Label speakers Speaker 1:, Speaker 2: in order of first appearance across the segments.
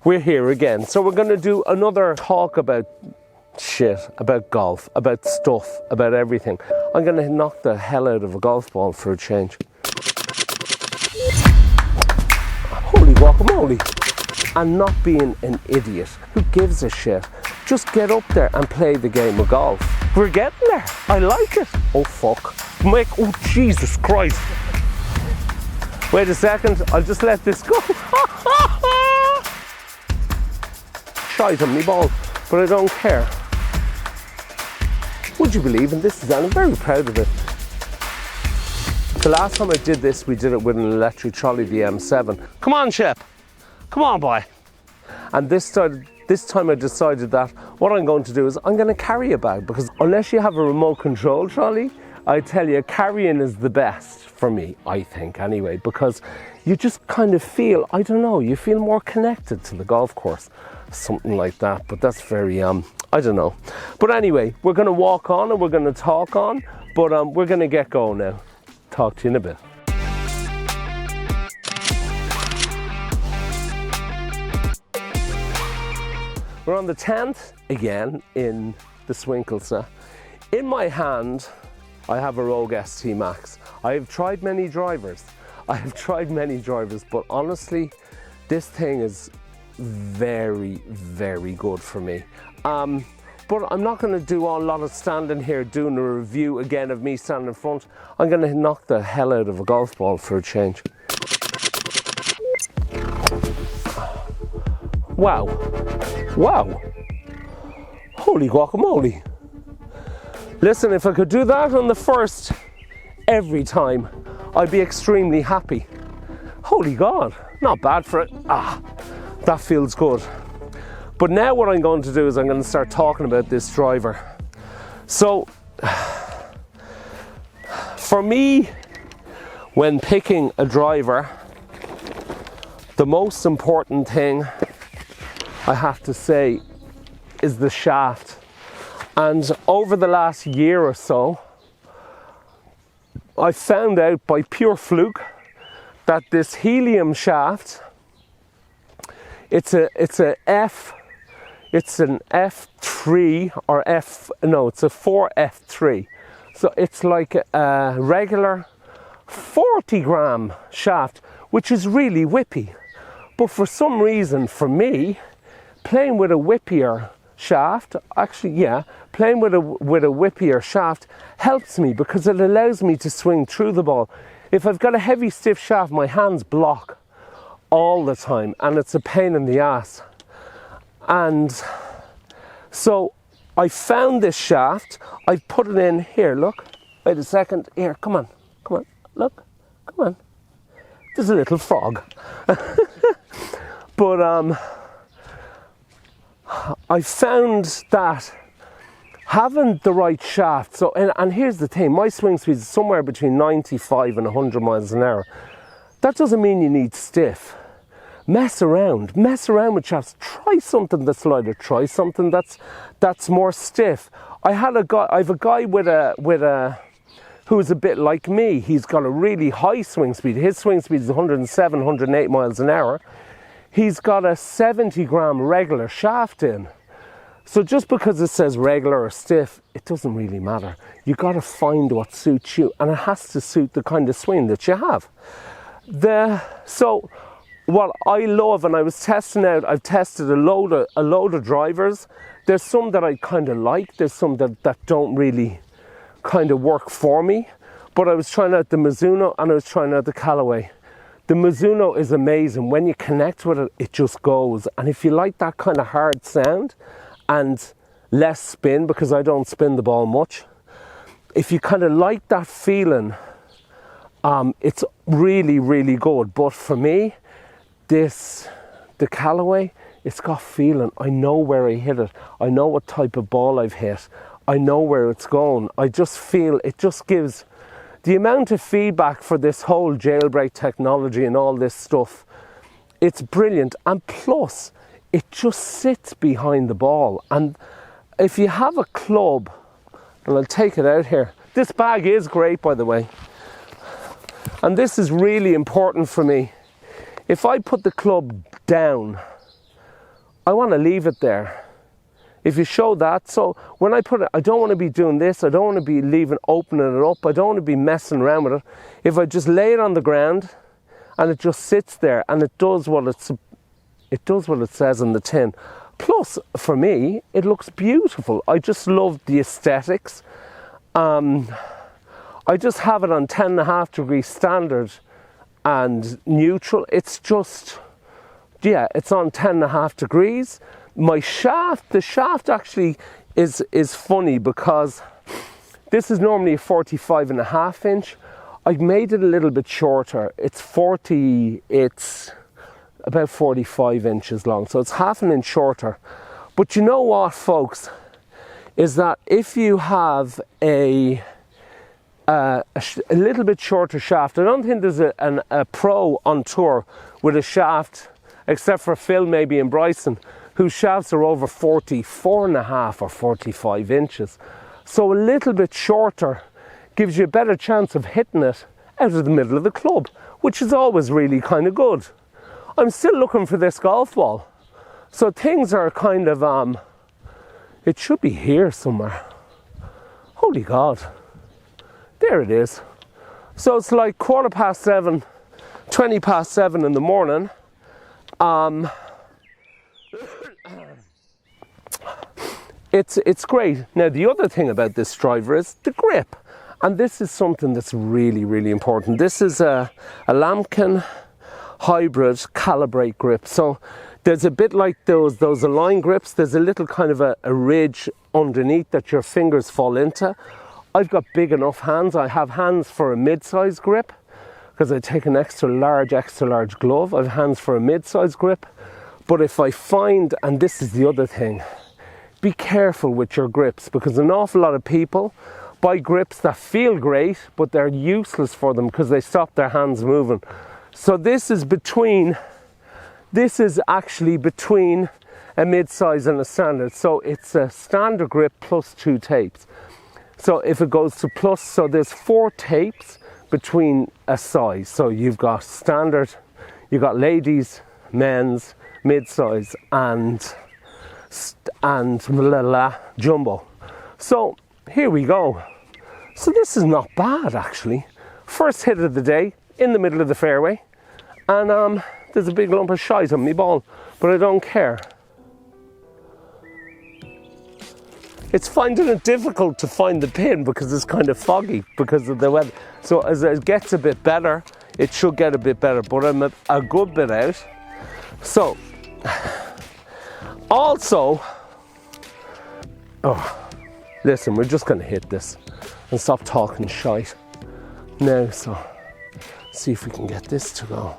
Speaker 1: we're here again. So we're going to do another talk about shit, about golf, about stuff, about everything. I'm going to knock the hell out of a golf ball for a change. Holy guacamole. And not being an idiot. Who gives a shit? Just get up there and play the game of golf. We're getting there. I like it. Oh fuck. Mike, oh Jesus Christ. Wait a second, I'll just let this go. Shite on me ball, but I don't care. Would you believe in this design? I'm very proud of it. The last time I did this, we did it with an electric trolley, the M7. Come on, Shep. Come on, boy. And this time I decided that what I'm going to do is I'm going to carry a bag, because unless you have a remote control trolley, I tell you, carrying is the best for me, I think, anyway, because you just kind of feel, I don't know, you feel more connected to the golf course, something like that. But that's very, I don't know. But anyway, we're going to walk on and we're going to talk on, but we're going to get going now. Talk to you in a bit. We're on the 10th again in the Swinkles. In my hand, I have a Rogue ST Max. I have tried many drivers, but honestly, this thing is very, very good for me. But I'm not going to do a lot of standing here doing a review again of me standing in front. I'm going to knock the hell out of a golf ball for a change. Wow. Wow. Holy guacamole. Listen, if I could do that on the first every time, I'd be extremely happy. Holy God, not bad for it. That feels good. But now what I'm going to do is I'm going to start talking about this driver. So, for me, when picking a driver, the most important thing I have to say is the shaft. And over the last year or so, I found out by pure fluke that this helium shaft, it's an F3 or it's a 4F3. So it's like a regular 40 gram shaft, which is really whippy. But for some reason, for me, playing with a whippier shaft, playing with a whippier shaft helps me, because it allows me to swing through the ball. If I've got a heavy stiff shaft, my hands block all the time and it's a pain in the ass. And so I found this shaft, I put it in here, look, wait a second, here, come on, look, come on. There's a little frog. But I found that having the right shaft, so and here's the thing, my swing speed is somewhere between 95 and 100 miles an hour. That doesn't mean you need stiff. Mess around with shafts. Try something that's lighter. Try something that's more stiff. I have a guy with a who's a bit like me. He's got a really high swing speed. His swing speed is 107, 108 miles an hour. He's got a 70 gram regular shaft in. So just because it says regular or stiff, it doesn't really matter. You got to find what suits you, and it has to suit the kind of swing that you have. So what I love, and I was testing out, I've tested a load of drivers. There's some that I kind of like. There's some that don't really kind of work for me. But I was trying out the Mizuno and I was trying out the Callaway. The Mizuno is amazing. When you connect with it, it just goes. And if you like that kind of hard sound and less spin, because I don't spin the ball much, if you kind of like that feeling, it's really, really good. But for me, the Callaway, it's got feeling. I know where I hit it. I know what type of ball I've hit. I know where it's going. I just feel it just gives the amount of feedback for this whole jailbreak technology and all this stuff. It's brilliant. And plus, it just sits behind the ball. And if you have a club, and I'll take it out here. This bag is great, by the way. And this is really important for me. If I put the club down, I want to leave it there. If you show that, so when I put it, I don't want to be doing this, I don't want to be opening it up, I don't want to be messing around with it. If I just lay it on the ground and it just sits there and it does what it says on the tin. Plus, for me, it looks beautiful. I just love the aesthetics. I just have it on 10.5 degrees standard and neutral. It's just, yeah, it's on 10.5 degrees. My shaft, the shaft actually is funny because this is normally a 45.5 inch. I've made it a little bit shorter. It's about 45 inches long, so it's half an inch shorter. But you know what, folks, is that if you have a little bit shorter shaft, I don't think there's a pro on tour with a shaft, except for Phil maybe in Bryson, whose shafts are over 44.5 or 45 inches. So a little bit shorter gives you a better chance of hitting it out of the middle of the club, which is always really kind of good. I'm still looking for this golf ball. So things are kind of, it should be here somewhere. Holy God. There it is. So it's like 7:15, 20 past 7 in the morning. It's great. Now the other thing about this driver is the grip, and this is something that's really, really important. This is a Lamkin hybrid calibrate grip. So there's a bit like those Align grips. There's a little kind of a ridge underneath that your fingers fall into. I've got big enough hands. I have hands for a mid-size grip because I take an extra large glove. I have hands for a mid-size grip. But if I find, and this is the other thing, be careful with your grips, because an awful lot of people buy grips that feel great, but they're useless for them because they stop their hands moving. So this is actually between a mid-size and a standard. So it's a standard grip plus 2 tapes. So if it goes to plus, so there's 4 tapes between a size. So you've got standard, you've got ladies, men's, mid-size, and jumbo. So here we go. So this is not bad actually. First hit of the day in the middle of the fairway, and there's a big lump of shite on my ball, but I don't care. It's finding it difficult to find the pin because it's kind of foggy because of the weather. So as it gets a bit better, it should get a bit better, but I'm a good bit out. So, also, listen, we're just going to hit this and stop talking shite now. So, see if we can get this to go.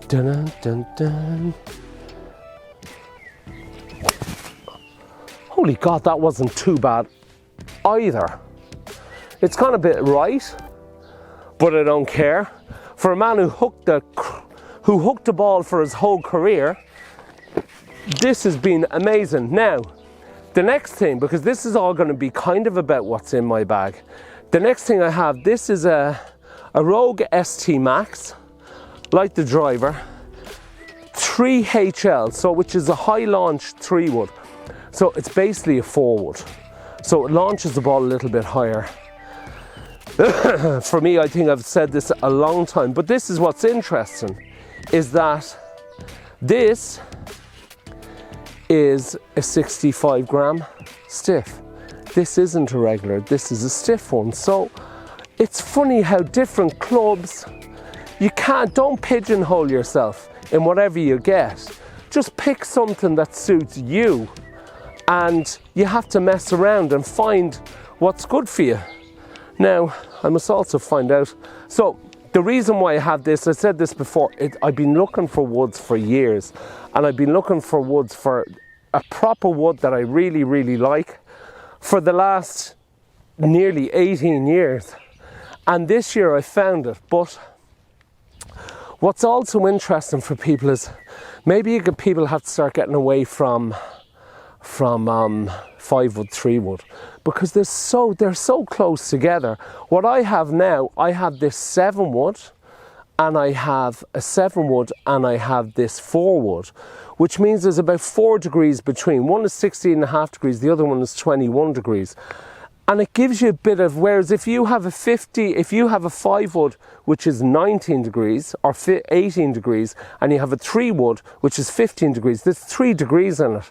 Speaker 1: Dun dun dun. Holy God, that wasn't too bad either. It's kind of a bit right, but I don't care. For a man who hooked the ball for his whole career, this has been amazing. Now, the next thing, because this is all going to be kind of about what's in my bag. The next thing I have, this is a Rogue ST Max, like the driver, 3HL, so which is a high launch 3-wood. So it's basically a 4-wood. So it launches the ball a little bit higher. For me, I think I've said this a long time, but this is what's interesting, is that this is a 65 gram stiff. This isn't a regular, this is a stiff one. So it's funny how different clubs, don't pigeonhole yourself in whatever you get. Just pick something that suits you, and you have to mess around and find what's good for you. Now, I must also find out. So the reason why I have this, I said this before, I've been looking for woods for years, and I've been looking for woods for a proper wood that I really, really like for the last nearly 18 years. And this year I found it. But what's also interesting for people is maybe people have to start getting away from 5-wood, 3-wood, because they're so close together. What I have now, I have this 7-wood, and I have a 7 wood, and I have this 4 wood, which means there's about 4 degrees between. One is 16.5 degrees, the other one is 21 degrees. And it gives you a bit of, whereas if you have a 5 wood, which is 19 degrees or 18 degrees, and you have a 3 wood, which is 15 degrees, there's 3 degrees in it.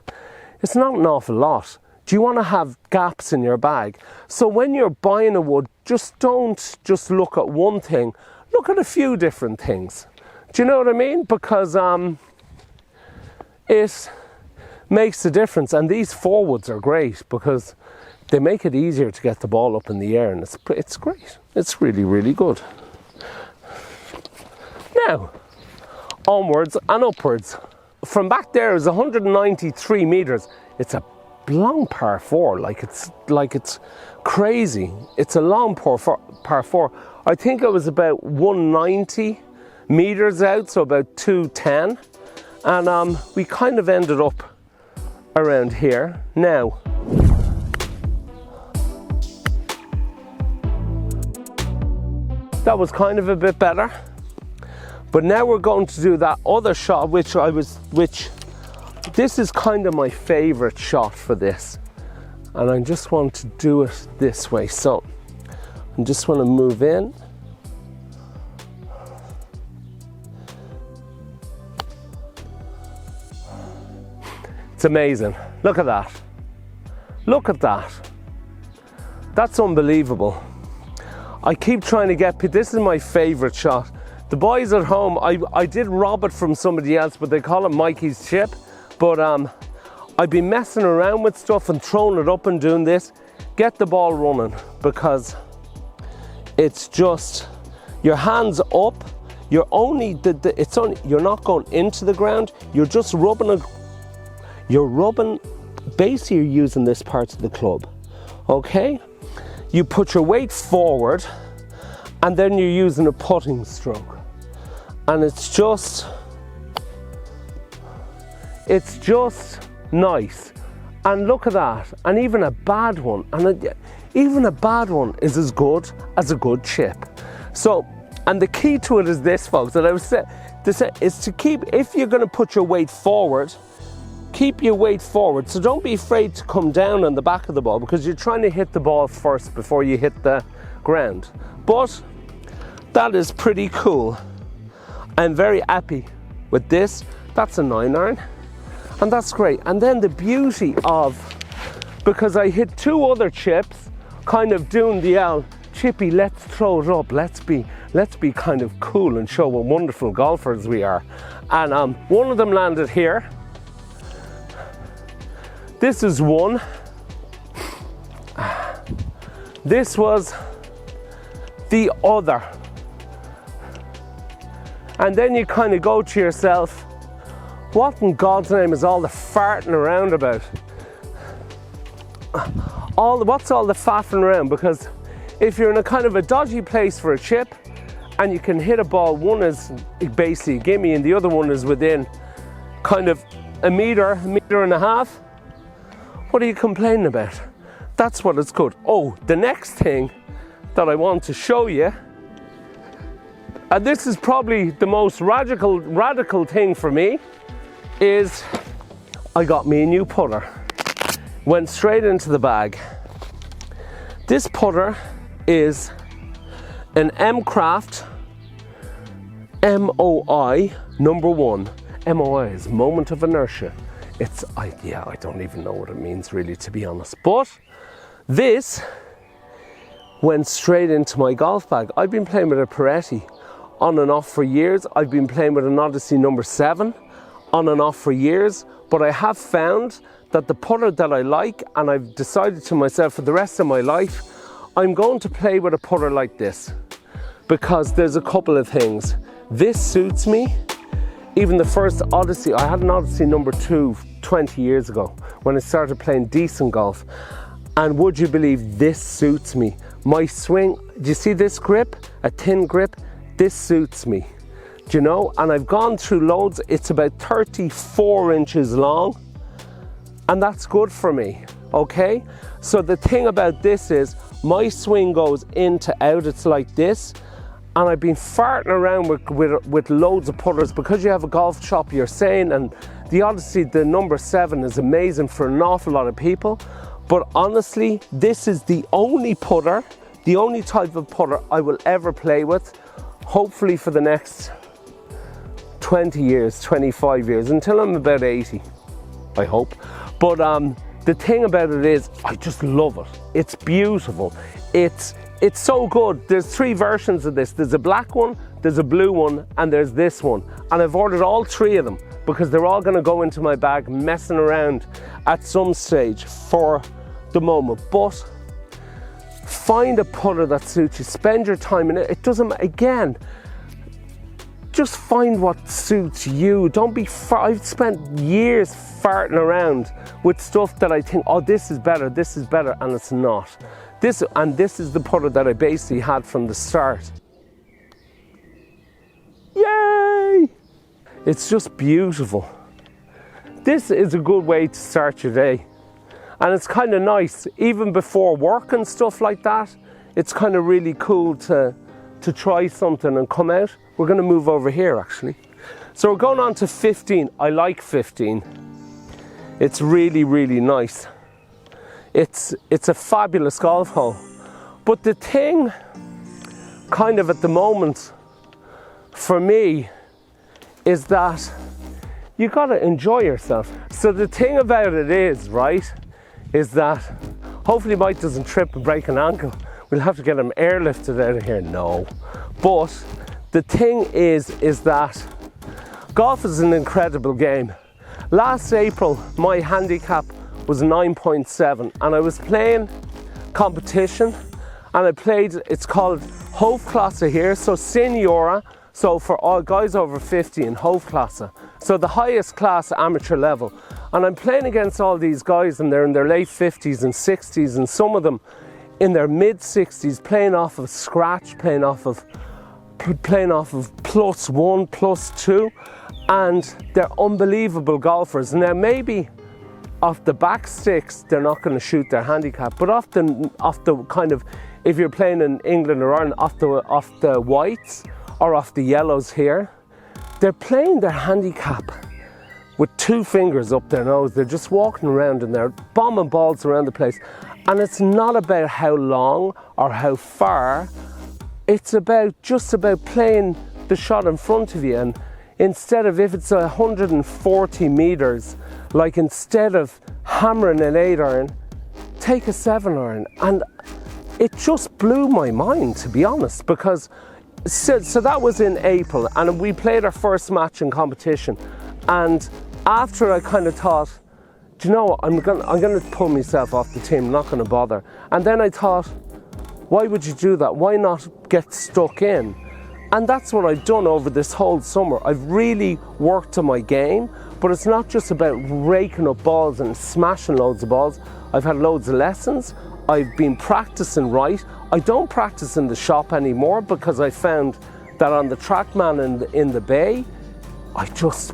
Speaker 1: It's not an awful lot. Do you want to have gaps in your bag? So when you're buying a wood, just don't just look at one thing, look at a few different things. Do you know what I mean? Because it makes a difference. And these 4 woods are great because they make it easier to get the ball up in the air, and it's great. It's really, really good. Now, onwards and upwards. From back there is 193 meters. It's a long par 4, like it's crazy. It's a long par 4. I think it was about 190 meters out, so about 210. And we kind of ended up around here. Now, that was kind of a bit better, but now we're going to do that other shot, which this is kind of my favorite shot for this, and I just want to do it this way. So I just want to move in, it's amazing. Look at that, look at that, that's unbelievable. I keep trying to get, this is my favorite shot. The boys at home, I did rob it from somebody else, but they call it Mikey's chip. But I've been messing around with stuff and throwing it up and doing this. Get the ball running, because it's just, your hands up, you're only, you're not going into the ground, you're just rubbing basically you're using this part of the club, okay? You put your weight forward, and then you're using a putting stroke, and it's just nice. And look at that, and even a bad one, even a bad one is as good as a good chip. So, and the key to it is this, folks, that I was saying, is to keep, if you're going to put your weight forward, keep your weight forward. So don't be afraid to come down on the back of the ball, because you're trying to hit the ball first before you hit the ground. But that is pretty cool. I'm very happy with this. That's a 9-iron, and that's great. And then the beauty of, because I hit 2 other chips, kind of doing the chippy, let's throw it up, let's be kind of cool and show what wonderful golfers we are. And one of them landed here. This is one. This was the other. And then you kind of go to yourself, what in God's name is all the farting around about? What's all the faffing around? Because if you're in a kind of a dodgy place for a chip, and you can hit a ball, one is basically a gimme, and the other one is within kind of a meter and a half, what are you complaining about? That's what it's good. Oh, the next thing that I want to show you, and this is probably the most radical thing for me, is I got me a new putter. Went straight into the bag. This putter is an M-Craft MOI #1. MOI is moment of inertia. I don't even know what it means really, to be honest. But this went straight into my golf bag. I've been playing with a Peretti on and off for years. I've been playing with an Odyssey #7 on and off for years. But I have found that the putter that I like, and I've decided to myself for the rest of my life, I'm going to play with a putter like this, because there's a couple of things. This suits me. Even the first Odyssey, I had an Odyssey #2 20 years ago when I started playing decent golf. And would you believe this suits me? My swing, do you see this grip? A thin grip? This suits me. Do you know? And I've gone through loads. It's about 34 inches long. And that's good for me, okay? So the thing about this is my swing goes in to out. It's like this. And I've been farting around with loads of putters because you have a golf shop, you're saying, and the Odyssey, the number 7 is amazing for an awful lot of people. But honestly, this is the only putter, the only type of putter I will ever play with, hopefully for the next 20 years, 25 years, until I'm about 80, I hope. But the thing about it is, I just love it. It's beautiful. It's so good. There's 3 versions of this. There's a black one, there's a blue one, and there's this one. And I've ordered all 3 of them because they're all gonna go into my bag messing around at some stage for the moment. But find a putter that suits you. Spend your time in it. It doesn't, again, just find what suits you. Don't be, I've spent years farting around with stuff that I think, oh, this is better, and it's not. This is the putter that I basically had from the start. Yay! It's just beautiful. This is a good way to start your day. And it's kind of nice, even before work and stuff like that, it's kind of really cool to try something and come out. We're going to move over here actually. So we're going on to 15. I like 15. It's really, really nice. It's a fabulous golf hole. But the thing kind of at the moment for me is that you got to enjoy yourself. So the thing about it is, right, is that hopefully Mike doesn't trip and break an ankle. We'll have to get him airlifted out of here. No. But the thing is that golf is an incredible game. Last April, my handicap was 9.7 and I was playing competition and I played, it's called Hoofdklasse here, so Seniora, so for all guys over 50 in Hoofdklasse, so the highest class amateur level. And I'm playing against all these guys and they're in their late 50s and 60s and some of them in their mid 60s playing off of scratch, playing off of +1, +2, and they're unbelievable golfers. Now maybe off the back sticks they're not going to shoot their handicap, but off the kind of, if you're playing in England or Ireland, off the whites or off the yellows here, they're playing their handicap with 2 fingers up their nose. They're just walking around and they're bombing balls around the place. And it's not about how long or how far, it's just about playing the shot in front of you. And instead of, if it's 140 meters, like instead of hammering an 8-iron, take a 7-iron. And it just blew my mind, to be honest, because so that was in April and we played our first match in competition. And after I kind of thought, do you know what, I'm gonna pull myself off the team, I'm not gonna bother. And then I thought, why would you do that? Why not get stuck in? And that's what I've done over this whole summer. I've really worked on my game, but it's not just about raking up balls and smashing loads of balls. I've had loads of lessons. I've been practicing right. I don't practice in the shop anymore because I found that on the TrackMan in the bay,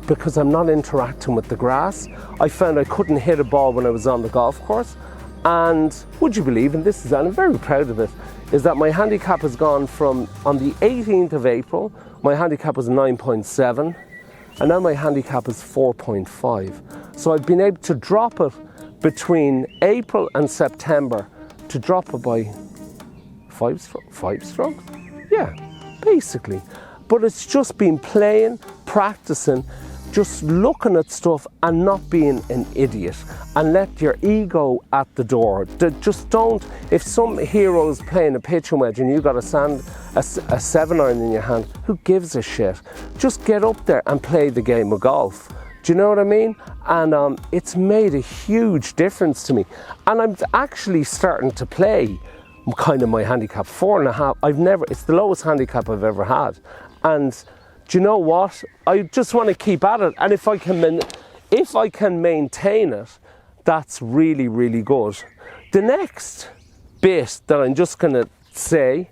Speaker 1: because I'm not interacting with the grass, I found I couldn't hit a ball when I was on the golf course. And would you believe, and I'm very proud of it, is that my handicap has gone from, on the 18th of April, my handicap was 9.7, and now my handicap is 4.5. So I've been able to drop it between April and September, to drop it by 5 strokes? Yeah, basically. But it's just been playing, practicing, just looking at stuff and not being an idiot, and let your ego at the door. Just don't, if some hero's playing a pitching wedge and you got a 7-iron in your hand, who gives a shit? Just get up there and play the game of golf. Do you know what I mean? And it's made a huge difference to me. And I'm actually starting to play kind of my handicap 4.5. It's the lowest handicap I've ever had. And do you know what? I just want to keep at it. And if I can maintain it, that's really, really good. The next bit that I'm just going to say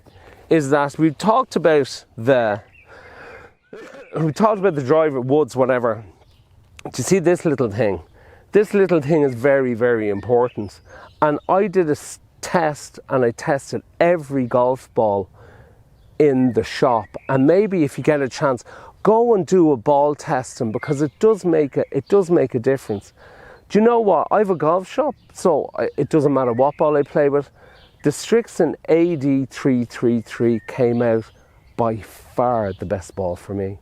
Speaker 1: is that we've talked about the driver, woods, whatever. Do you see this little thing? This little thing is very, very important. And I did a test and I tested every golf ball in the shop, and maybe if you get a chance, go and do a ball testing, because it does make a difference. Do you know what? I have a golf shop, so it doesn't matter what ball I play with. The Srixon AD333 came out by far the best ball for me.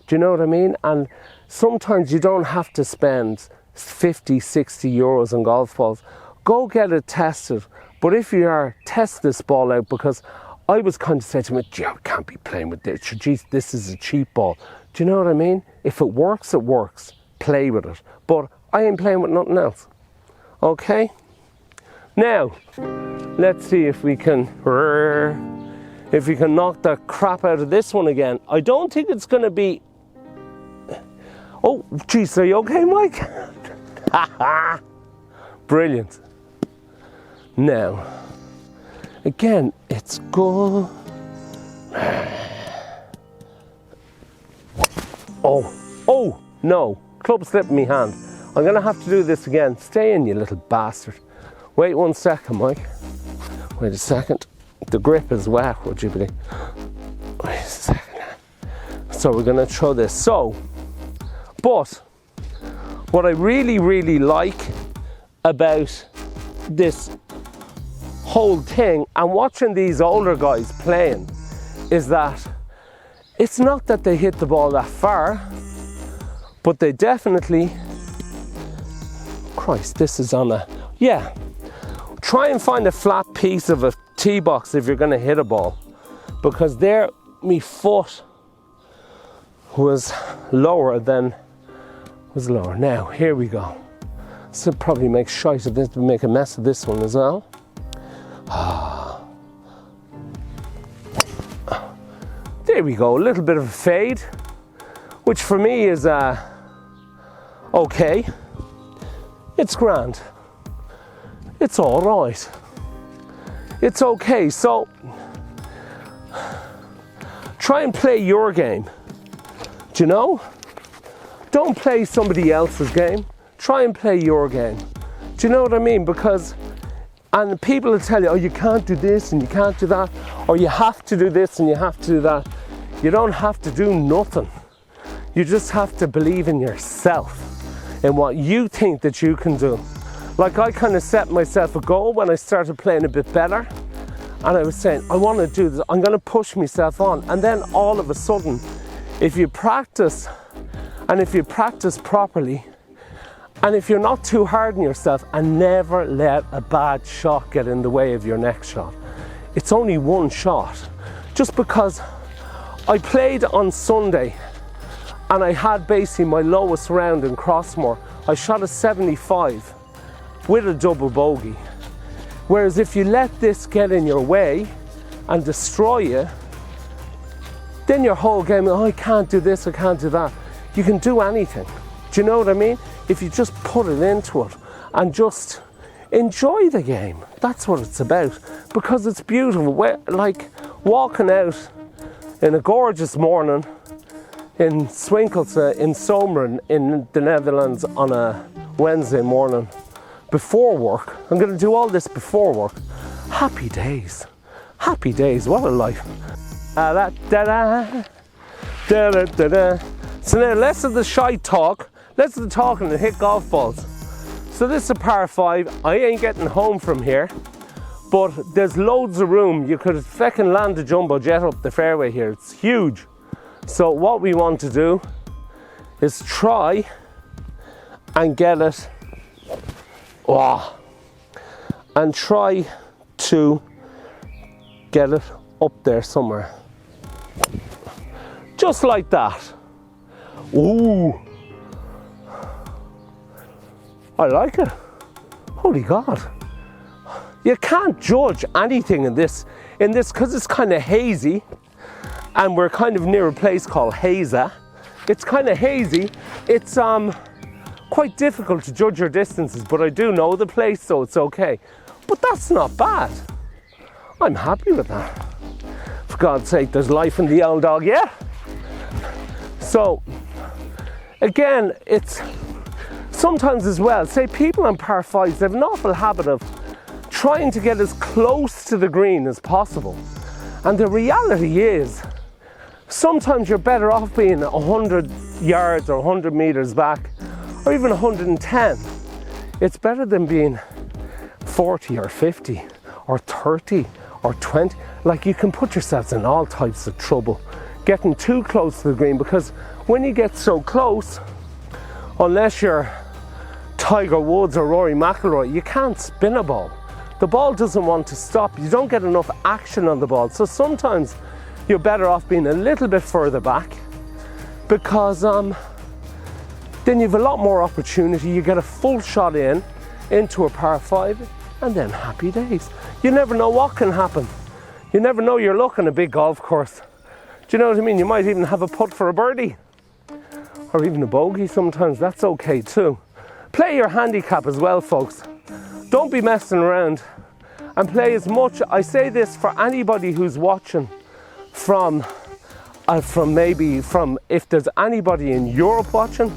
Speaker 1: Do you know what I mean? And sometimes you don't have to spend 50, 60 euros on golf balls. Go get it tested. But if you are, test this ball out, because I was kind of saying to me, gee, I can't be playing with this. Geez, this is a cheap ball. Do you know what I mean? If it works, it works. Play with it. But I ain't playing with nothing else. Okay? Now, let's see if we can knock the crap out of this one again. I don't think it's going to be... Oh, geez, are you okay, Mike? Brilliant. Now, again, it's good. Oh, no. Club slipped in my hand. I'm going to have to do this again. Stay in, you little bastard. Wait 1 second, Mike. Wait a second. The grip is wet, would you believe? Wait a second. So we're going to throw this. So, but what I really, really like about this whole thing and watching these older guys playing is that it's not that they hit the ball that far, but they definitely... Christ, this is on a... Yeah. Try and find a flat piece of a tee box if you're going to hit a ball, because there, me foot was lower than... was lower. Now, here we go. So probably make shite of this, make a mess of this one as well. There we go, a little bit of a fade, which for me is okay. It's grand. It's all right. It's okay. So try and play your game. Do you know? Don't play somebody else's game. Try and play your game. Do you know what I mean? Because, and people will tell you, oh, you can't do this and you can't do that, or you have to do this and you have to do that. You don't have to do nothing. You just have to believe in yourself, in what you think that you can do. Like, I kind of set myself a goal when I started playing a bit better, and I was saying, I want to do this, I'm going to push myself on. And then all of a sudden, if you practice, and if you practice properly, and if you're not too hard on yourself, and never let a bad shot get in the way of your next shot. It's only one shot. Just because I played on Sunday and I had basically my lowest round in Crossmore, I shot a 75 with a double bogey. Whereas if you let this get in your way and destroy you, then your whole game, oh, I can't do this, I can't do that. You can do anything. Do you know what I mean? If you just put it into it and just enjoy the game. That's what it's about, because it's beautiful. Like walking out in a gorgeous morning in Swinkelse in Zomeren in the Netherlands on a Wednesday morning before work. I'm going to do all this before work. Happy days. Happy days. What a life. So now less of the shy talk. Let's do the talking and hit golf balls. So this is a par 5. I ain't getting home from here, but there's loads of room. You could feckin' land a jumbo jet up the fairway here. It's huge. So what we want to do is try and get it, and try to get it up there somewhere. Just like that. Ooh. I like it. Holy God. You can't judge anything in this because it's kind of hazy, and we're kind of near a place called Haza. It's kind of hazy. It's quite difficult to judge your distances, but I do know the place, so it's okay. But that's not bad. I'm happy with that. For God's sake, there's life in the old dog, yeah? So, again, it's sometimes as well, say people on par 5s, they have an awful habit of trying to get as close to the green as possible. And the reality is, sometimes you're better off being 100 yards or 100 meters back, or even 110. It's better than being 40 or 50 or 30 or 20. Like, you can put yourselves in all types of trouble getting too close to the green, because when you get so close, unless you're Tiger Woods or Rory McIlroy, you can't spin a ball. The ball doesn't want to stop. You don't get enough action on the ball. So sometimes you're better off being a little bit further back, because then you have a lot more opportunity. You get a full shot into a par 5, and then happy days. You never know what can happen. You never know your luck on a big golf course. Do you know what I mean? You might even have a putt for a birdie, or even a bogey sometimes. That's okay too. Play your handicap as well, folks. Don't be messing around, and play as much. I say this for anybody who's watching from if there's anybody in Europe watching,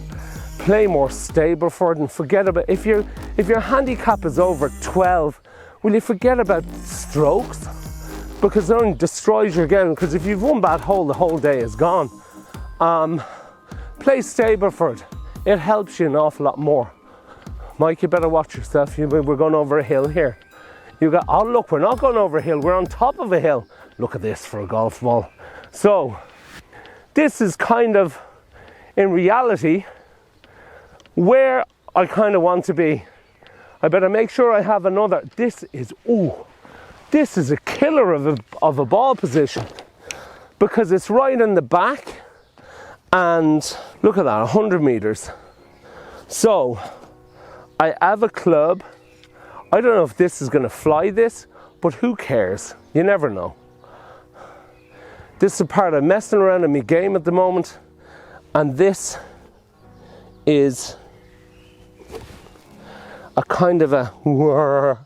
Speaker 1: play more Stableford and forget about, if your handicap is over 12, will you forget about strokes? Because it only destroys your game, because if you've one bad hole, the whole day is gone. Play Stableford. It helps you an awful lot more. Mike, you better watch yourself. We're going over a hill here. Oh look, we're not going over a hill, we're on top of a hill. Look at this for a golf ball. So, this is kind of, in reality, where I kind of want to be. I better make sure I have another. This is a killer of a ball position, because it's right in the back, and look at that, 100 meters. So, I have a club. I don't know if this is going to fly this, but who cares? You never know. This is a part of messing around in my game at the moment, and this is a kind of a whirr.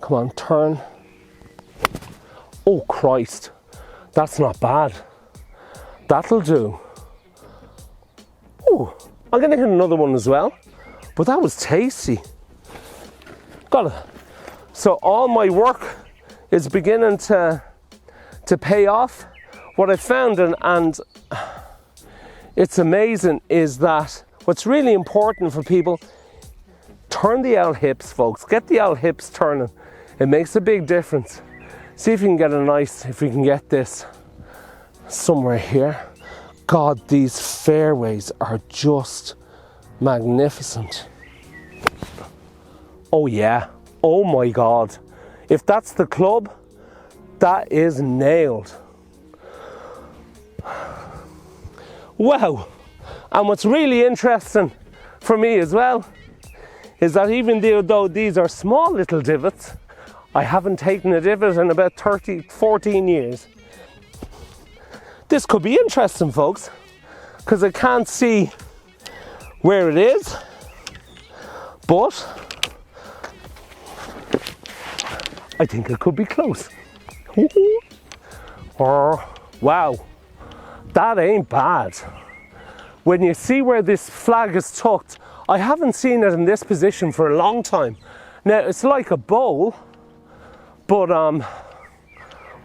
Speaker 1: Come on, turn. Oh Christ, that's not bad. That'll do. Oh, I'm gonna hit another one as well, but that was tasty. Got it. So all my work is beginning to pay off. What I found, and it's amazing, is that what's really important for people, turn the L hips, folks. Get the L hips turning. It makes a big difference. See if you can get if we can get this somewhere here. God, these fairways are just magnificent. Oh yeah, oh my God. If that's the club, that is nailed. Wow. And what's really interesting for me as well is that even though these are small little divots, I haven't taken a divot in about 14 years. This could be interesting, folks, because I can't see where it is, but I think it could be close. Oh, wow, that ain't bad. When you see where this flag is tucked, I haven't seen it in this position for a long time. Now, it's like a bowl, but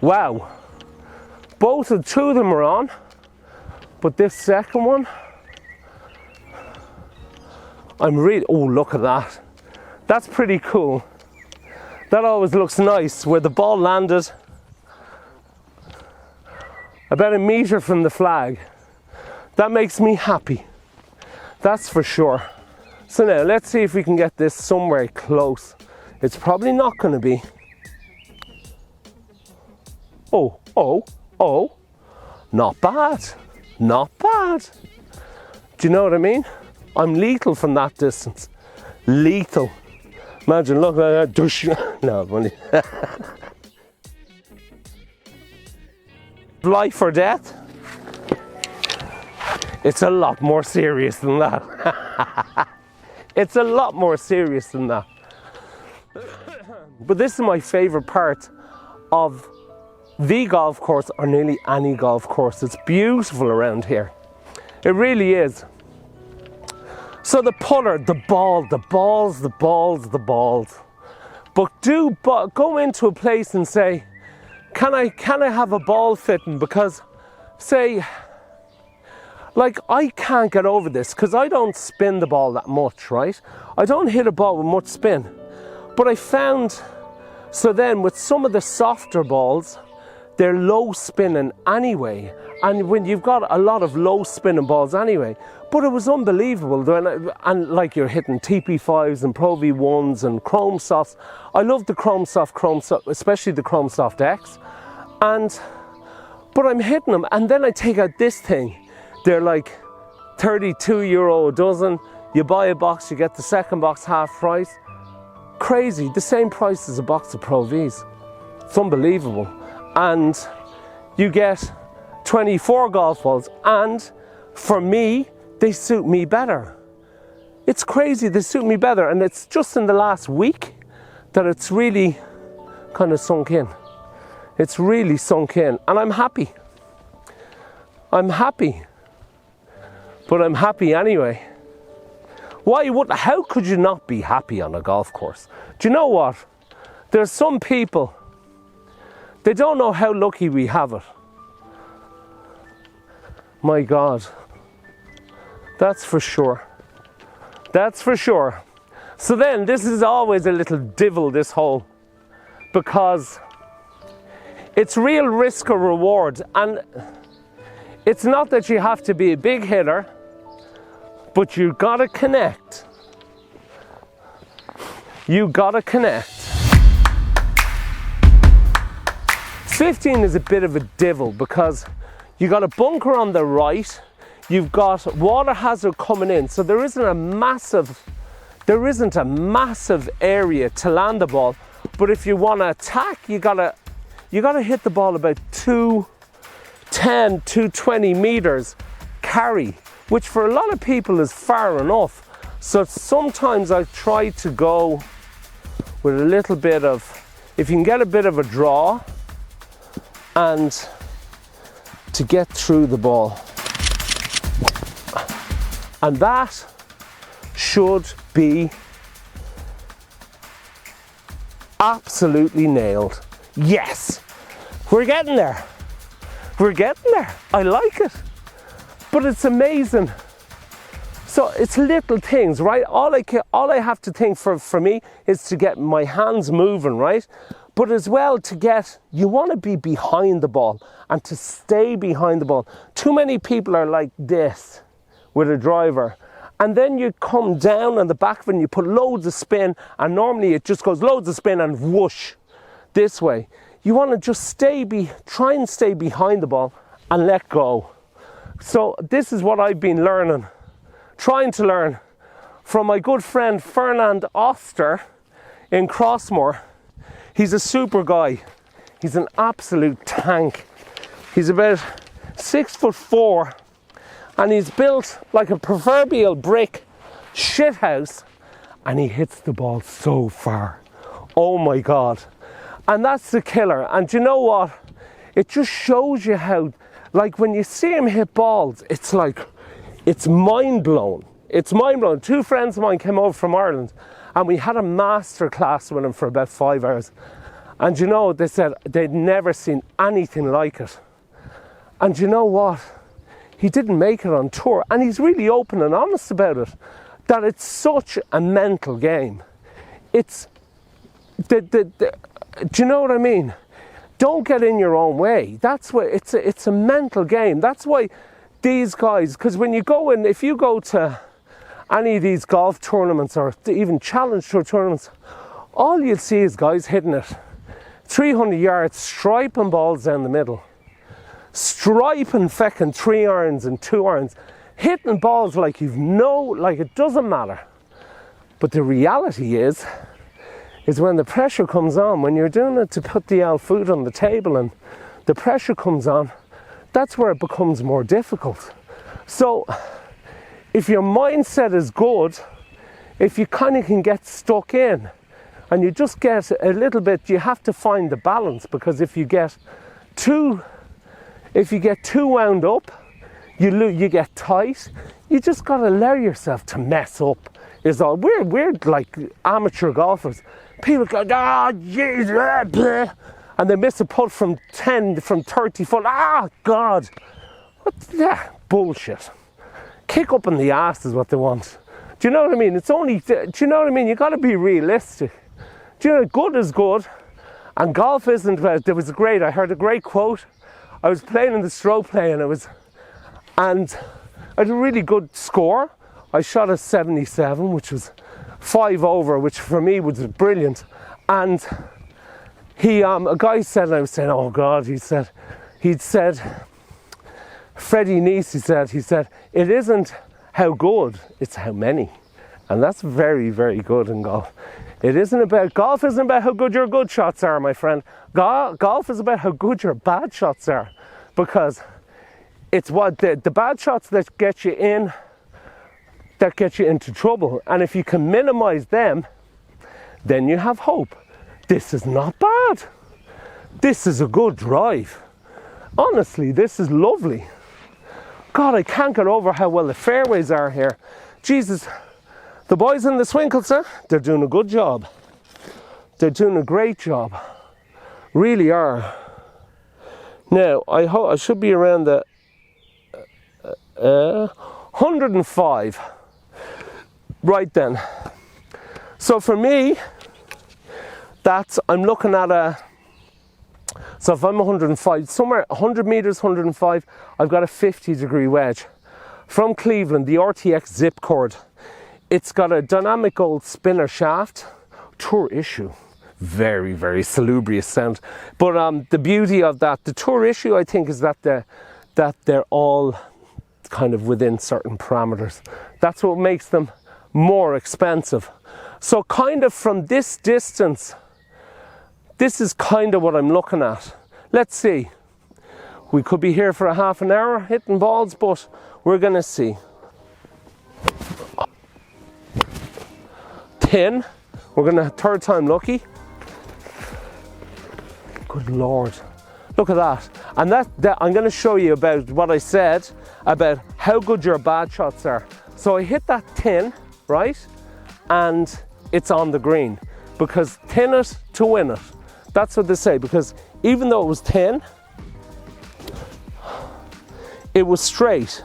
Speaker 1: wow. Two of them are on, but this second one, oh, look at that. That's pretty cool. That always looks nice, where the ball landed about a meter from the flag. That makes me happy. That's for sure. So now, let's see if we can get this somewhere close. It's probably not going to be. Oh, not bad, not bad. Do you know what I mean? I'm lethal from that distance, lethal. Imagine, look at that, no, money. Life or death? It's a lot more serious than that. It's a lot more serious than that. But this is my favorite part of the golf course, or nearly any golf course. It's beautiful around here. It really is. So the putter, the balls. But go into a place and say, can I have a ball fitting? Because say, like, I can't get over this because I don't spin the ball that much, right? I don't hit a ball with much spin. But I found, so then with some of the softer balls, they're low spinning anyway. And when you've got a lot of low spinning balls anyway, but it was unbelievable. And like you're hitting TP5s and Pro V1s and Chrome Softs. I love the Chrome Soft, especially the Chrome Soft X. But I'm hitting them, and then I take out this thing. They're like €32 a dozen. You buy a box, you get the second box half price. Crazy, the same price as a box of Pro Vs. It's unbelievable. And you get 24 golf balls, and for me, they suit me better. It's crazy, they suit me better, and it's just in the last week that it's really kind of sunk in. It's really sunk in, and I'm happy. I'm happy. But I'm happy anyway. How could you not be happy on a golf course? Do you know what? There's some people, they don't know how lucky we have it. My God. That's for sure. That's for sure. So then, this is always a little divil, this hole, because it's real risk or reward. And it's not that you have to be a big hitter, but you gotta connect. You gotta connect. 15 is a bit of a divil because you got a bunker on the right, you've got water hazard coming in, so there isn't a massive area to land the ball. But if you want to attack, you gotta hit the ball about 210, 220 meters carry, which for a lot of people is far enough. So sometimes I try to go with a little bit of, if you can get a bit of a draw and to get through the ball. And that should be absolutely nailed. Yes, we're getting there. We're getting there. I like it. But it's amazing. So it's little things, right? All I have to think for me is to get my hands moving, right? But as well you want to be behind the ball and to stay behind the ball. Too many people are like this with a driver. And then you come down on the back of it and you put loads of spin, and normally it just goes loads of spin and whoosh this way. You want to just try and stay behind the ball and let go. So this is what I've been trying to learn from my good friend Fernand Oster in Crossmore. He's a super guy. He's an absolute tank. He's about 6'4", and he's built like a proverbial brick shithouse, and he hits the ball so far. Oh my God. And that's the killer. And you know what? It just shows you how, like when you see him hit balls, it's like, it's mind blown. It's mind blowing. Two friends of mine came over from Ireland and we had a master class with him for about 5 hours. And you know, they said they'd never seen anything like it. And you know what? He didn't make it on tour, and he's really open and honest about it, that it's such a mental game. It's, do you know what I mean? Don't get in your own way. That's why it's a mental game. That's why these guys, because when you go in, if you go to any of these golf tournaments or even challenge tour tournaments, all you'll see is guys hitting it 300 yards, striping balls down the middle, striping feckin' 3 irons and 2 irons, hitting balls like it doesn't matter. But the reality is when the pressure comes on, when you're doing it to put the food on the table and the pressure comes on, that's where it becomes more difficult. So if your mindset is good, if you kind of can get stuck in and you just get a little bit, you have to find the balance, because if you get too wound up, you get tight. You just got to allow yourself to mess up. Is all. We're like amateur golfers. People go, oh, jeez, and they miss a putt from 30 foot. Ah, God. Yeah, bullshit. Kick up in the arse is what they want. Do you know what I mean? It's only, do you know what I mean? You got to be realistic. Do you know, good is good, and golf isn't about, I heard a great quote. I was playing in the stroke play, and I had a really good score. I shot a 77, which was 5 over, which for me was brilliant. And a guy said, and I was saying, oh God, he'd said, Freddie Neese, he said, it isn't how good, it's how many. And that's very, very good in golf. Golf isn't about how good your good shots are, my friend. Golf is about how good your bad shots are. Because it's what the bad shots that get you into trouble. And if you can minimize them, then you have hope. This is not bad. This is a good drive. Honestly, this is lovely. God, I can't get over how well the fairways are here. Jesus, the boys in the Swinkles, they're doing a good job. They're doing a great job. Really are. Now, I should be around the 105. Right then. So for me, I'm looking at so if I'm 105, somewhere 100 meters, 105, I've got a 50-degree wedge. From Cleveland, the RTX Zip Cord. It's got a dynamic gold spinner shaft, Tour issue. Very, very salubrious sound. But the beauty of that, the Tour issue, I think, is that they're all kind of within certain parameters. That's what makes them more expensive. So kind of from this distance, this is kind of what I'm looking at. Let's see. We could be here for a half an hour hitting balls, but we're gonna see. 10. We're gonna third time lucky. Good Lord. Look at that. And that I'm gonna show you about what I said about how good your bad shots are. So I hit that 10, right? And it's on the green. Because 10 it to win it. That's what they say, because even though it was 10, it was straight.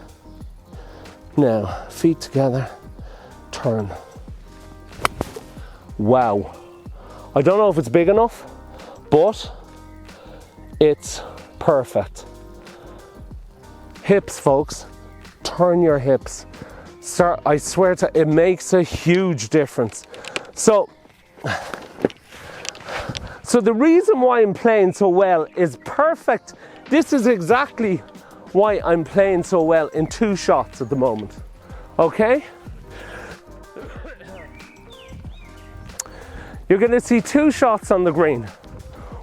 Speaker 1: Now, feet together, turn. Wow. I don't know if it's big enough, but it's perfect. Hips, folks. Turn your hips. I swear to it makes a huge difference. So the reason why I'm playing so well is perfect. This is exactly why I'm playing so well in 2 shots at the moment. Okay? You're going to see 2 shots on the green.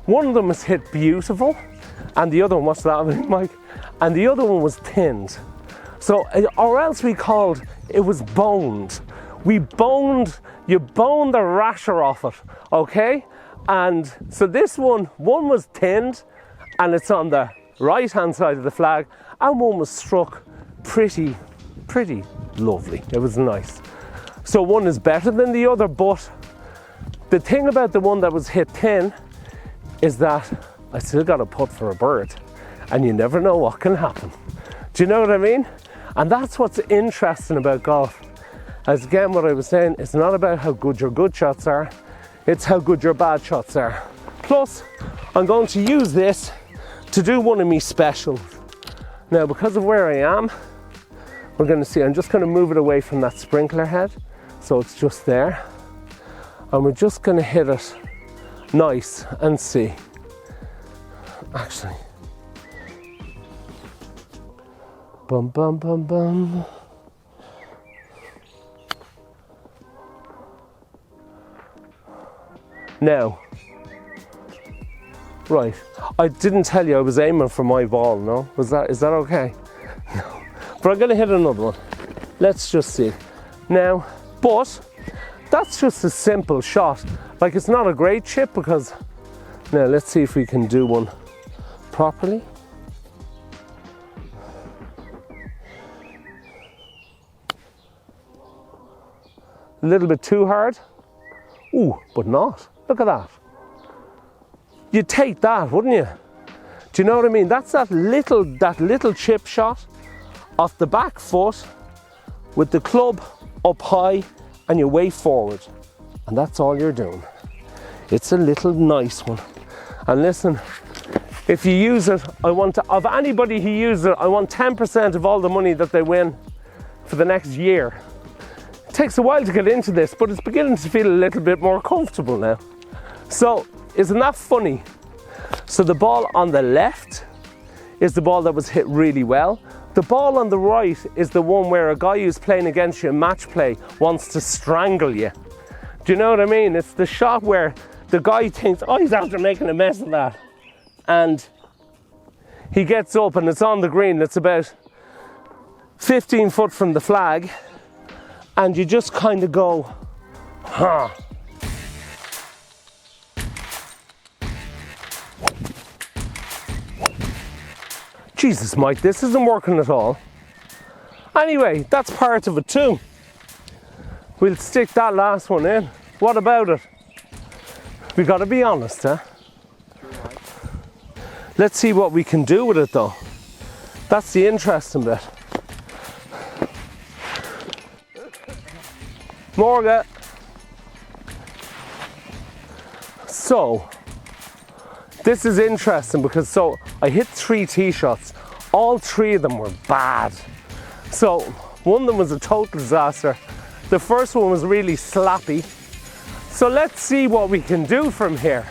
Speaker 1: One of them is hit beautiful, and the other one, what's that, Mike? And the other one was tinned. So, or else it was boned. You boned the rasher off it, okay? And so this one was tinned, and it's on the right hand side of the flag, and one was struck pretty lovely. It was nice. So one is better than the other, but the thing about the one that was hit 10 is that I still got a putt for a bird, and you never know what can happen. Do you know what I mean? And that's what's interesting about golf. As again, what I was saying, it's not about how good your good shots are, it's how good your bad shots are. Plus, I'm going to use this to do one of me specials. Now, because of where I am, we're going to see, I'm just going to move it away from that sprinkler head, so it's just there. And we're just going to hit it nice and see. Actually. Bum, bum, bum, bum. Now, right, I didn't tell you I was aiming for my ball, no? Is that okay? No. But I'm gonna hit another one. Let's just see. Now, but that's just a simple shot. Like, it's not a great chip because, now let's see if we can do one properly. A little bit too hard. Ooh, but not. Look at that. you'd take that, wouldn't you? Do you know what I mean? That's that little chip shot off the back foot with the club up high and your way forward. And that's all you're doing. It's a little nice one. And listen, if you use it, of anybody who uses it, I want 10% of all the money that they win for the next year. It takes a while to get into this, but it's beginning to feel a little bit more comfortable now. So, isn't that funny? So the ball on the left is the ball that was hit really well. The ball on the right is the one where a guy who's playing against you in match play wants to strangle you. Do you know what I mean? It's the shot where the guy thinks, oh, he's after making a mess of that. And he gets up and it's on the green. It's about 15 foot from the flag. And you just kind of go, huh. Jesus, Mike, this isn't working at all. Anyway, that's part of it too. We'll stick that last one in. What about it? We gotta be honest, huh? Let's see what we can do with it though. That's the interesting bit. Morga. So, this is interesting because I hit 3 tee shots. All 3 of them were bad. So one of them was a total disaster. The first one was really slappy. So let's see what we can do from here.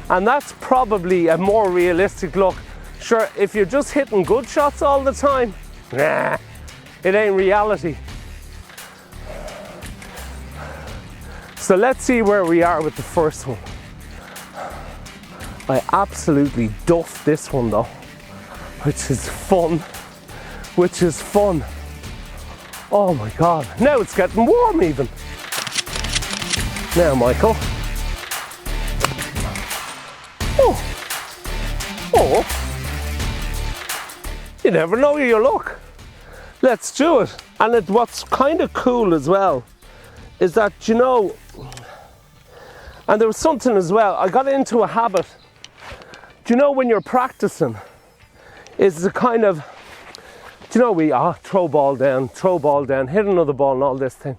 Speaker 1: And that's probably a more realistic look. Sure, if you're just hitting good shots all the time, nah, it ain't reality. So let's see where we are with the first one. I absolutely duffed this one though, which is fun. Oh my God, now it's getting warm even. Now, Michael. Oh, you never know your luck. Let's do it. And what's kind of cool as well is that, you know, and there was something as well, I got into a habit. Do you know when you're practicing, is the kind of, do you know, we throw ball down, hit another ball and all this thing.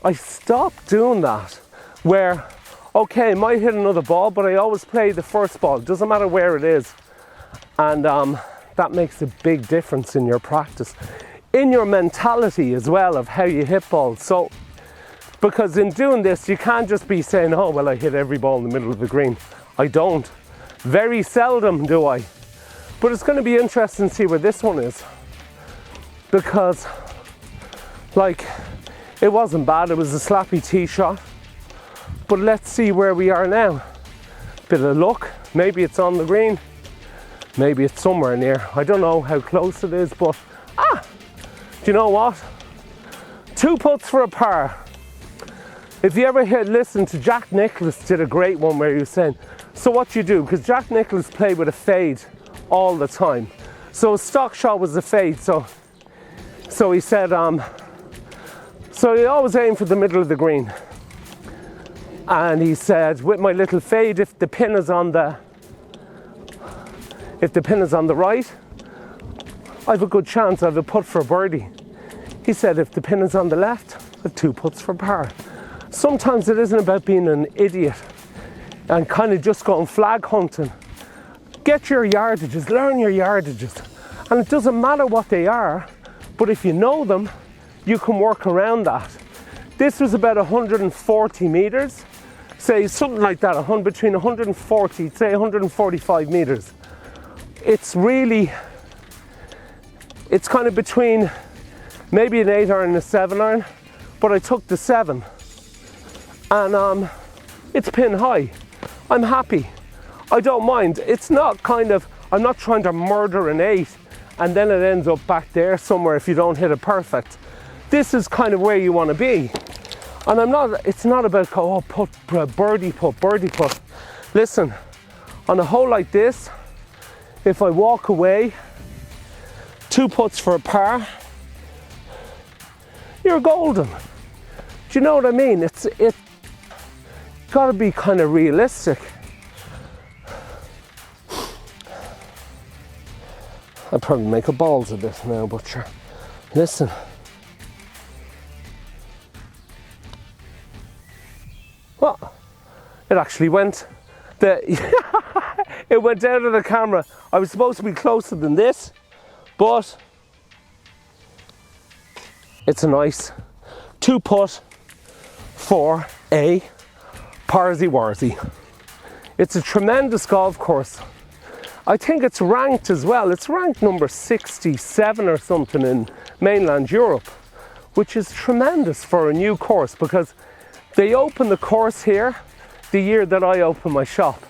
Speaker 1: I stopped doing that where, okay, I might hit another ball, but I always play the first ball. It doesn't matter where it is. And that makes a big difference in your practice. In your mentality as well of how you hit balls. So, because in doing this, you can't just be saying, oh, well, I hit every ball in the middle of the green. I don't. Very seldom do I. But it's going to be interesting to see where this one is. Because, like, it wasn't bad. It was a slappy tee shot. But let's see where we are now. Bit of luck. Maybe it's on the green. Maybe it's somewhere near. I don't know how close it is, but, do you know what? 2 putts for a par. If you ever listen to Jack Nicklaus did a great one where he was saying, so what you do, because Jack Nicklaus played with a fade all the time. So his stock shot was a fade, so he said, so he always aimed for the middle of the green. And he said, with my little fade, if the pin is on the right, I have a good chance, I have a putt for a birdie. He said, if the pin is on the left, I have 2 putts for par. Sometimes it isn't about being an idiot and kind of just going flag hunting. Get your yardages, learn your yardages. And it doesn't matter what they are, but if you know them, you can work around that. This was about 140 meters, say something like that, between 140, say 145 meters. It's kind of between maybe an 8 iron and a 7 iron, but I took the 7. And it's pin high. I'm happy. I don't mind. It's not kind of, I'm not trying to murder an 8 and then it ends up back there somewhere if you don't hit it perfect. This is kind of where you want to be. And it's not about, birdie putt. Listen, on a hole like this, if I walk away, 2 putts for a par, you're golden. Do you know what I mean? It's got to be kind of realistic. I'd probably make a balls of this now, but sure. Listen. What? It actually went. It went out of the camera. I was supposed to be closer than this, but it's a nice 2-putt for a Parsy Warsy. It's a tremendous golf course. I think it's ranked as well. It's ranked number 67 or something in mainland Europe, which is tremendous for a new course, because they opened the course here the year that I opened my shop.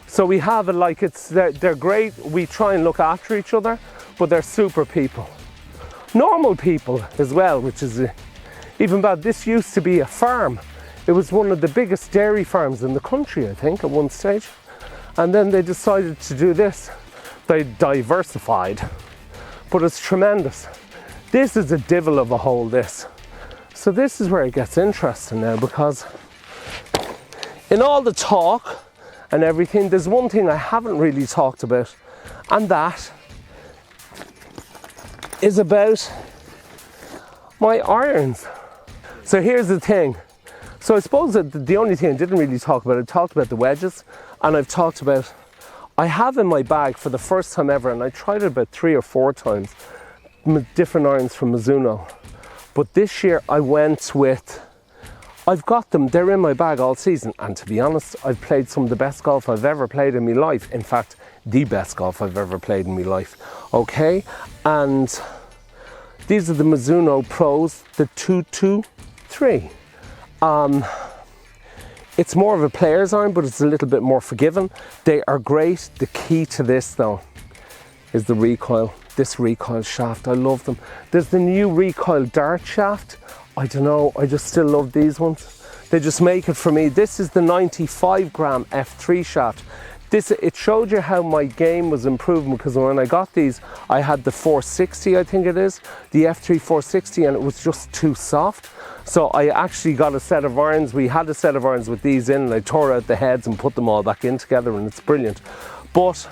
Speaker 1: So we have it like they're great. We try and look after each other, but they're super people. Normal people as well, which is even bad. This used to be a farm. It was one of the biggest dairy farms in the country, I think, at one stage. And then they decided to do this. They diversified, but it's tremendous. This is a divil of a hole, this. So this is where it gets interesting now, because in all the talk and everything, there's one thing I haven't really talked about, and that is about my irons. So here's the thing. So I suppose that the only thing I didn't really talk about, I talked about the wedges, and I've talked about, I have in my bag for the first time ever, and I tried it about 3 or 4 times, different irons from Mizuno. But this year I went with, I've got them, they're in my bag all season, and to be honest, I've played some of the best golf I've ever played in my life. In fact, the best golf I've ever played in my life. Okay, and these are the Mizuno Pros, the 223. It's more of a player's iron, but it's a little bit more forgiving. They are great. The key to this though is the recoil. This recoil shaft, I love them. There's the new recoil dart shaft. I don't know, I just still love these ones. They just make it for me. This is the 95 gram F3 shaft. It showed you how my game was improving, because when I got these, I had the 460, I think it is, the F3 460, and it was just too soft. So I actually got a set of irons. We had a set of irons with these in, and I tore out the heads and put them all back in together, and it's brilliant. But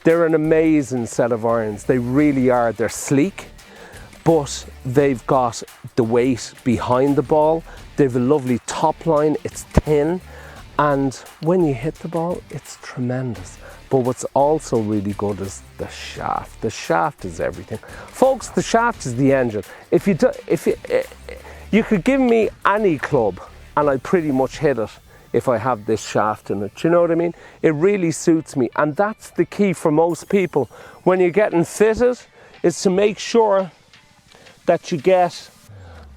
Speaker 1: they're an amazing set of irons. They really are. They're sleek, but they've got the weight behind the ball. They've a lovely top line. It's thin, and when you hit the ball, it's tremendous. But what's also really good is the shaft. The shaft is everything, folks. The shaft is the engine. You could give me any club, and I pretty much hit it if I have this shaft in it. Do you know what I mean? It really suits me, and that's the key for most people when you're getting fitted, is to make sure that you get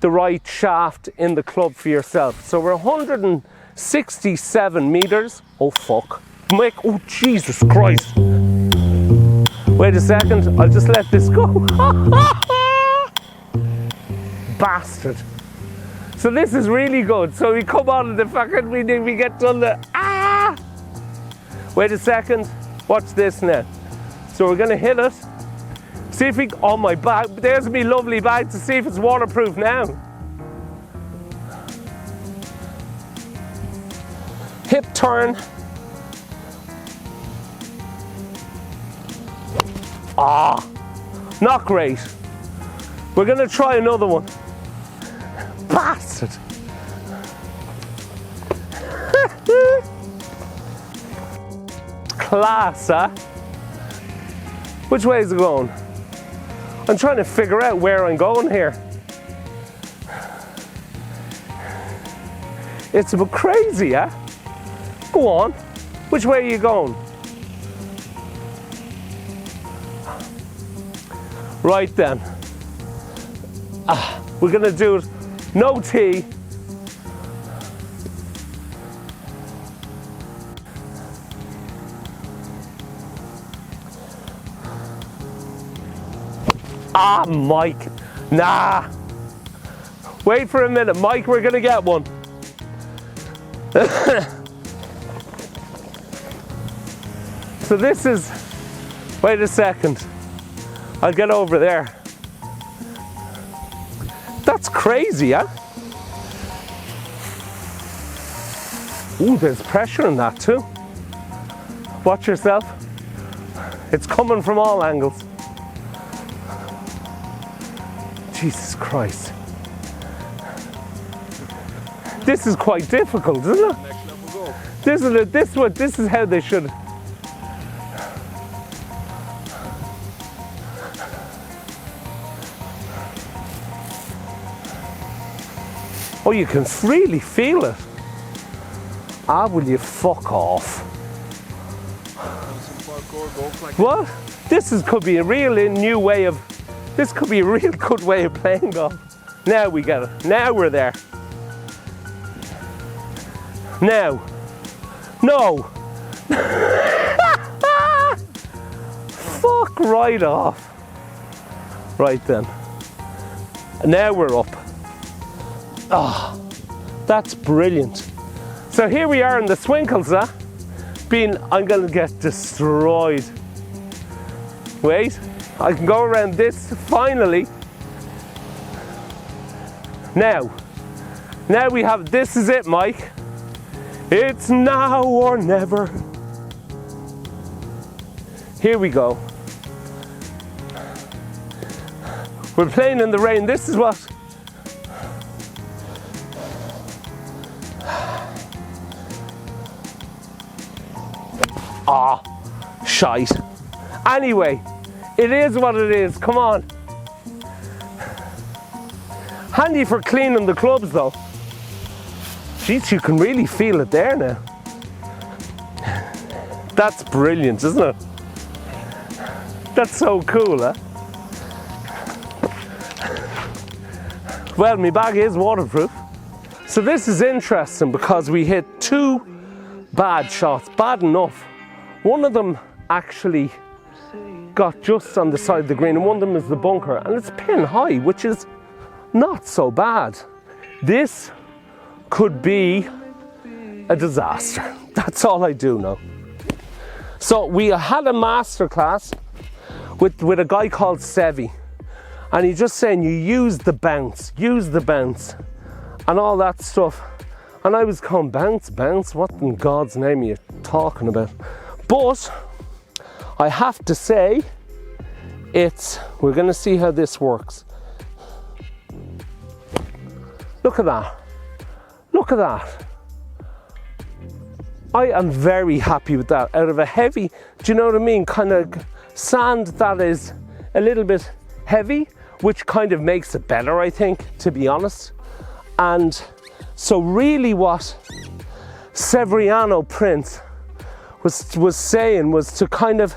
Speaker 1: the right shaft in the club for yourself. So we're 167 meters. Oh fuck. Mike, oh Jesus Christ. Wait a second, I'll just let this go. Bastard. So this is really good. So we come on and the fucking we get done the Wait a second. Watch this now. So we're gonna hit it. See if we, oh my bag, there's me lovely bag, to see if it's waterproof now. Hip turn. Not great. We're gonna try another one. Bastard. Class, huh? Which way is it going? I'm trying to figure out where I'm going here. It's a bit crazy, huh? Go on. Which way are you going? Right then. We're gonna do it. No tee. Mike. Nah. Wait for a minute, Mike, we're gonna get one. So this is, wait a second. I'll get over there. That's crazy, huh? Ooh, there's pressure in that too. Watch yourself. It's coming from all angles. Jesus Christ. This is quite difficult, isn't it? This is how they should. Oh, you can really feel it. Ah, will you fuck off? What? Could be a real new way of. This could be a real good way of playing golf. Now we get it. Now we're there. Now. No. Fuck right off. Right then. Now we're up. Ah, oh, that's brilliant. So here we are in the Swinkles, I'm gonna get destroyed. Wait, I can go around this finally. Now we have, this is it, Mike. It's now or never. Here we go. We're playing in the rain. This is what. Ah, shite. Anyway, it is what it is. Come on. Handy for cleaning the clubs though. Jeez, you can really feel it there now. That's brilliant, isn't it? That's so cool, huh? Well, my bag is waterproof. So this is interesting because we hit two bad shots, bad enough. One of them actually got just on the side of the green and one of them is the bunker and it's pin high, which is not so bad. This could be a disaster. That's all I do know. So we had a masterclass with a guy called Sevi, and he's just saying you use the bounce and all that stuff. And I was going, bounce, what in God's name are you talking about? But I have to say, we're gonna see how this works. Look at that. Look at that. I am very happy with that. Out of a heavy, do you know what I mean? Kind of sand that is a little bit heavy, which kind of makes it better, I think, to be honest. And so really what Severiano Prince was saying was to kind of,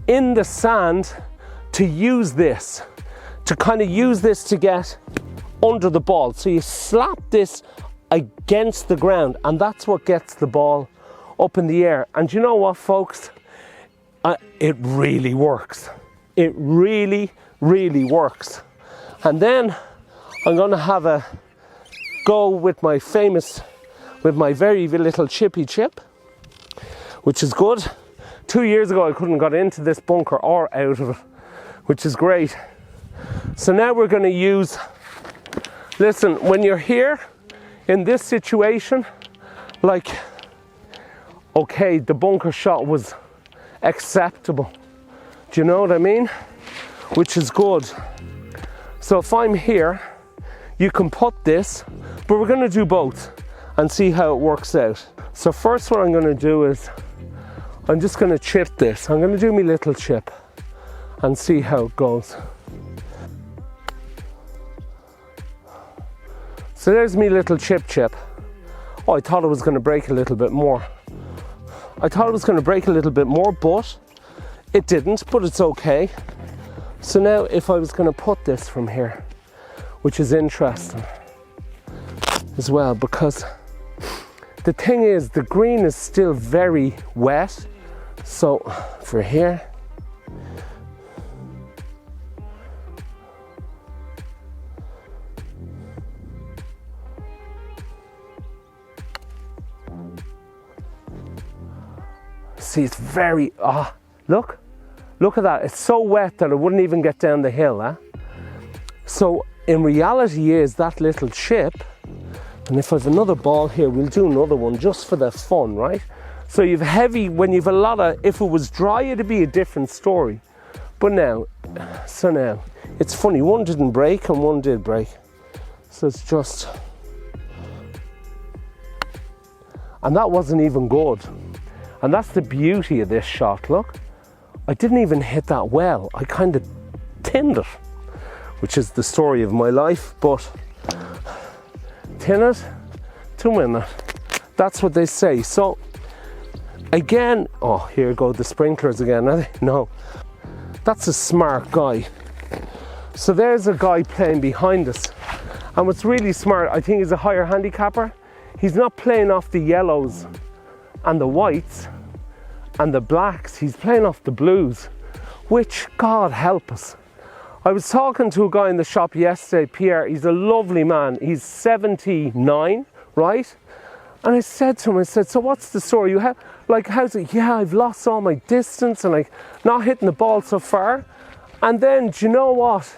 Speaker 1: in the sand, to use this, to kind of use this to get under the ball. So you slap this against the ground and that's what gets the ball up in the air. And you know what, folks? It really works. It really, really works. And then I'm going to have a go with my very little chippy chip, which is good. 2 years ago I couldn't got into this bunker or out of it, which is great. So now we're going to use, listen, when you're here in this situation, like, okay, the bunker shot was acceptable. Do you know what I mean? Which is good. So if I'm here, you can put this, but we're going to do both and see how it works out. So first what I'm going to do is I'm just going to chip this. I'm going to do my little chip and see how it goes. So there's me little chip. Oh, I thought it was going to break a little bit more. but it didn't, but it's okay. So now if I was going to put this from here, which is interesting as well, because the thing is the green is still very wet. So for here, see, it's very, look at that. It's so wet that it wouldn't even get down the hill, huh? So in reality is that little chip, and if I have another ball here, we'll do another one just for the fun, right? So you've heavy, when you've a lot of, if it was dry, it'd be a different story. But now, so now, It's funny, one didn't break and one did break. So it's just, and that wasn't even good. And that's the beauty of this shot, look. I didn't even hit that well. I kind of tinned it, which is the story of my life, but tin it to win it. That's what they say. So again, oh, here go the sprinklers again, are they? No, that's a smart guy. So there's a guy playing behind us. And what's really smart, I think he's a higher handicapper. He's not playing off the yellows and the whites and the blacks. He's playing off the blues, which, God help us. I was talking to a guy in the shop yesterday, Pierre. He's a lovely man. He's 79, right? And I said to him, I said, so what's the story? You have, like, how's it? Yeah, I've lost all my distance and like not hitting the ball so far. And then, do you know what?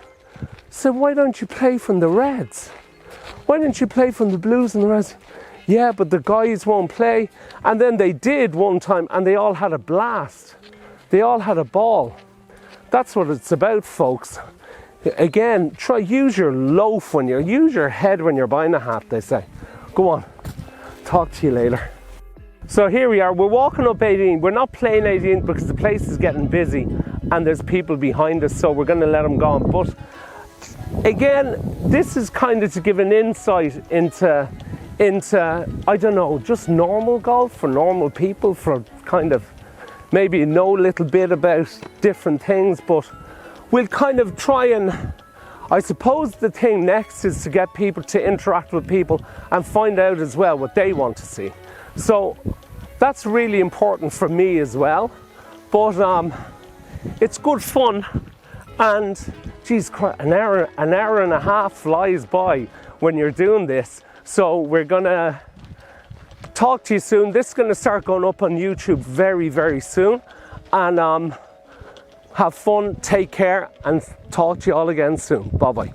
Speaker 1: So why don't you play from the reds? Why don't you play from the blues and the reds? Yeah, but the guys won't play. And then they did one time and they all had a blast. They all had a ball. That's what it's about, folks. Again, use your loaf when use your head when you're buying a hat, they say. Go on, talk to you later. So here we are, we're walking up 18. We're not playing 18 because the place is getting busy and there's people behind us, so we're gonna let them go on. But again, this is kind of to give an insight into, I don't know, just normal golf for normal people, for kind of maybe know a little bit about different things, but we'll kind of try and, I suppose the thing next is to get people to interact with people and find out as well what they want to see. So that's really important for me as well. But it's good fun, and geez, an hour and a half flies by when you're doing this. So we're gonna talk to you soon. This is gonna start going up on YouTube very, very soon. And have fun, take care, and talk to you all again soon. Bye-bye.